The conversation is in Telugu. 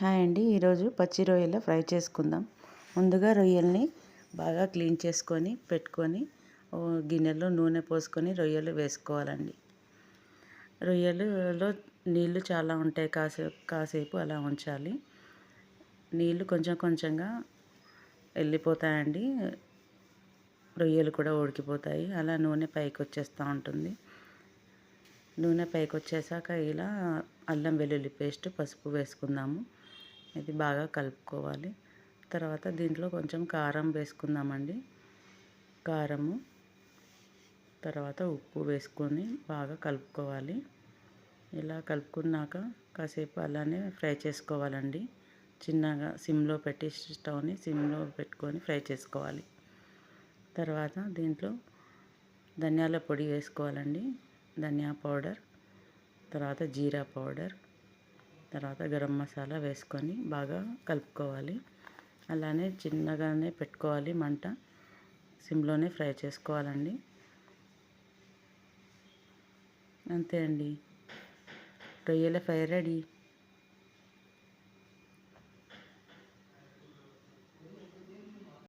హాయ్ అండి. ఈరోజు పచ్చి రొయ్యల ఫ్రై చేసుకుందాం. ముందుగా రొయ్యల్ని బాగా క్లీన్ చేసుకొని పెట్టుకొని గిన్నెలో నూనె పోసుకొని రొయ్యలు వేసుకోవాలండి. రొయ్యలులో నీళ్లు చాలా ఉంటాయి. కాసేపు అలా ఉంచాలి. నీళ్లు కొంచెం కొంచెంగా వెళ్ళిపోతాయండి. రొయ్యలు కూడా ఉడికిపోతాయి. అలా నూనె పైకి వచ్చేస్తూ ఉంటుంది. నూనె పైకి వచ్చేసాక ఇలా అల్లం వెల్లుల్లి పేస్ట్, పసుపు వేసుకుందాము. ఇది బాగా కలుపుకోవాలి. తర్వాత దీంట్లో కొంచెం కారం వేసుకుందామండి. కారము, తర్వాత ఉప్పు వేసుకొని బాగా కలుపుకోవాలి. ఇలా కలుపుకున్నాక కాసేపు అలానే ఫ్రై చేసుకోవాలండి. చిన్నగా సిమ్లో పెట్టి స్టవ్ని సిమ్లో పెట్టుకొని ఫ్రై చేసుకోవాలి. తర్వాత దీంట్లో ధనియాల పొడి వేసుకోవాలండి. ధనియా పౌడర్, తర్వాత జీరా పౌడర్, తర్వాత గరం మసాలా వేసుకొని బాగా కలుపుకోవాలి. అలానే చిన్నగానే పెట్టుకోవాలి మంట. సిమ్లోనే ఫ్రై చేసుకోవాలండి. అంతే అండి, రొయ్యల ఫ్రై రెడీ.